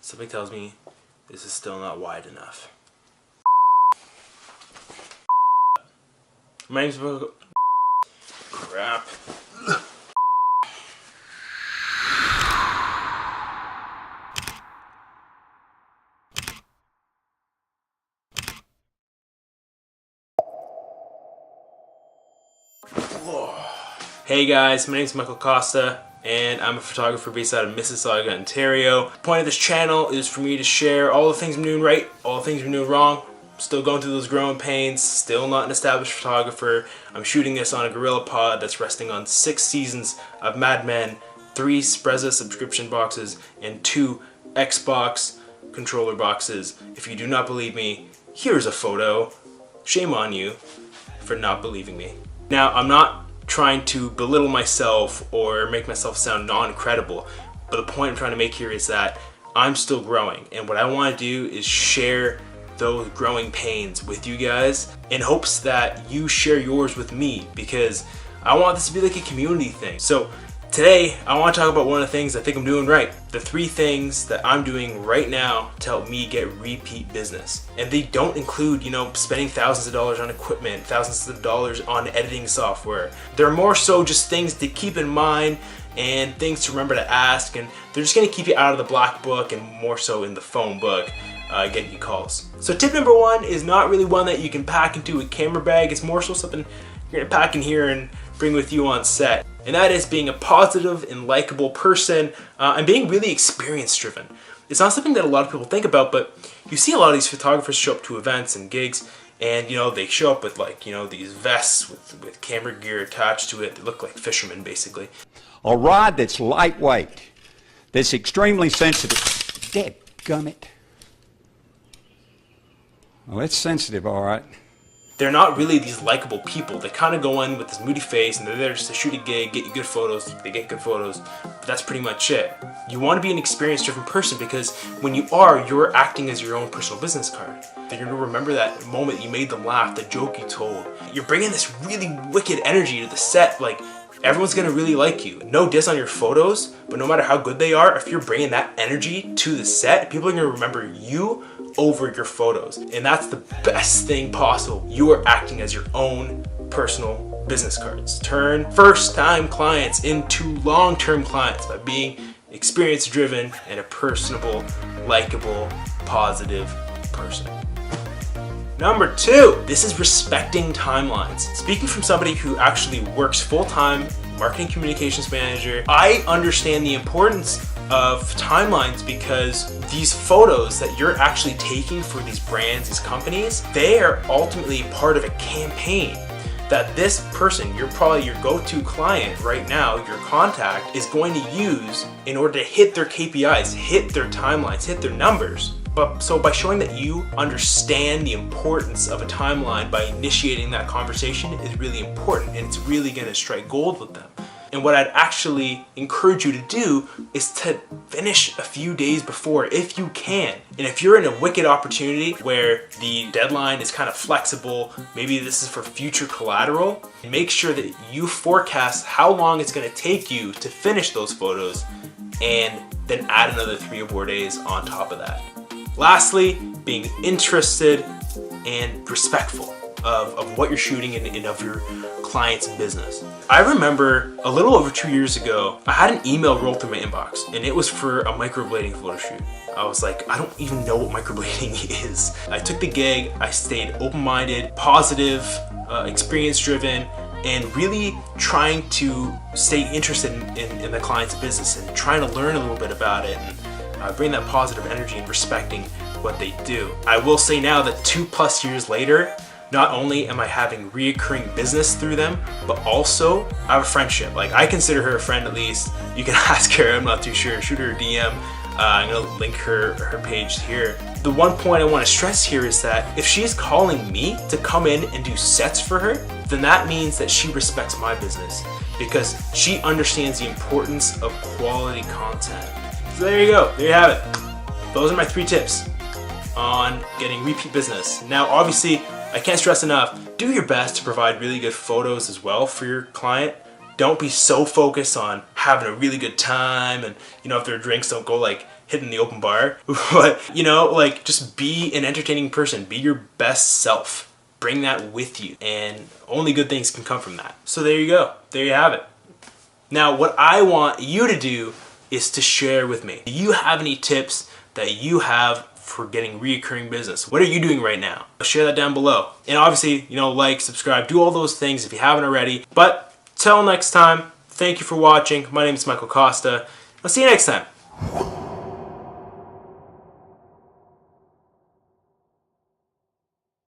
Something tells me this is still not wide enough. My name's crap. Hey guys, my name is Michael Costa and I'm a photographer based out of Mississauga, Ontario. The point of this channel is for me to share all the things I'm doing right, all the things I'm doing wrong. I'm still going through those growing pains, still not an established photographer. I'm shooting this on a Gorilla Pod that's resting on 6 seasons of Mad Men, 3 Spreza subscription boxes, and 2 Xbox controller boxes. If you do not believe me, here's a photo. Shame on you for not believing me. Now, I'm not trying to belittle myself or make myself sound non-credible, but the point I'm trying to make here is that I'm still growing, and what I want to do is share those growing pains with you guys in hopes that you share yours with me, because I want this to be like a community thing. So today I want to talk about one of the things I think I'm doing right. The 3 things that I'm doing right now to help me get repeat business. And they don't include, you know, spending thousands of dollars on equipment, thousands of dollars on editing software. They're more so just things to keep in mind and things to remember to ask, and they're just gonna keep you out of the black book and more so in the phone book. Getting you calls. So tip number 1 is not really one that you can pack into a camera bag. It's more so something you're gonna pack in here and bring with you on set. And that is being a positive and likable person and being really experience driven. It's not something that a lot of people think about, but you see a lot of these photographers show up to events and gigs, and you know, they show up with, like, you know, these vests with camera gear attached to it. They look like fishermen basically. A rod that's lightweight, that's extremely sensitive. Dadgummit. Well, it's sensitive, all right. They're not really these likable people. They kind of go in with this moody face and they're there just to shoot a gig, get you good photos. They get good photos, but that's pretty much it. You want to be an experience-driven person, because when you are, you're acting as your own personal business card. You're going to remember that moment you made them laugh, the joke you told. You're bringing this really wicked energy to the set. Like, everyone's going to really like you. No diss on your photos, but no matter how good they are, if you're bringing that energy to the set, people are going to remember you over your photos. And that's the best thing possible. You are acting as your own personal business cards. Turn first-time clients into long-term clients by being experience-driven and a personable, likable, positive person. Number 2, this is respecting timelines. Speaking from somebody who actually works full-time, marketing communications manager, I understand the importance of timelines, because these photos that you're actually taking for these brands, these companies, they are ultimately part of a campaign that this person, you're probably your go-to client right now, your contact, is going to use in order to hit their KPIs, hit their timelines, hit their numbers. So by showing that you understand the importance of a timeline by initiating that conversation is really important, and it's really going to strike gold with them. And what I'd actually encourage you to do is to finish a few days before if you can. And if you're in a wicked opportunity where the deadline is kind of flexible, maybe this is for future collateral, make sure that you forecast how long it's going to take you to finish those photos, and then add another 3 or 4 days on top of that. Lastly, being interested and respectful of what you're shooting and of your client's business. I remember a little over 2 years ago, I had an email roll through my inbox, and it was for a microblading photo shoot. I was like, I don't even know what microblading is. I took the gig, I stayed open-minded, positive, experience-driven, and really trying to stay interested in the client's business and trying to learn a little bit about it, and bring that positive energy and respecting what they do. I will say now that 2+ years later, not only am I having reoccurring business through them, but also I have a friendship. Like, I consider her a friend at least. You can ask her, I'm not too sure. Shoot her a DM. I'm gonna link her page here. The one point I wanna stress here is that if she's calling me to come in and do sets for her, then that means that she respects my business, because she understands the importance of quality content. So there you go, there you have it. Those are my 3 tips on getting repeat business. Now, obviously, I can't stress enough, do your best to provide really good photos as well for your client. Don't be so focused on having a really good time, and you know, if there are drinks, don't go like hitting the open bar. But you know, like, just be an entertaining person. Be your best self. Bring that with you, and only good things can come from that. So there you go. There you have it. Now, what I want you to do is to share with me. Do you have any tips that you have for getting reoccurring business? What are you doing right now? Share that down below. And obviously, you know, like, subscribe, do all those things if you haven't already. But till next time, thank you for watching. My name is Michael Costa. I'll see you next time.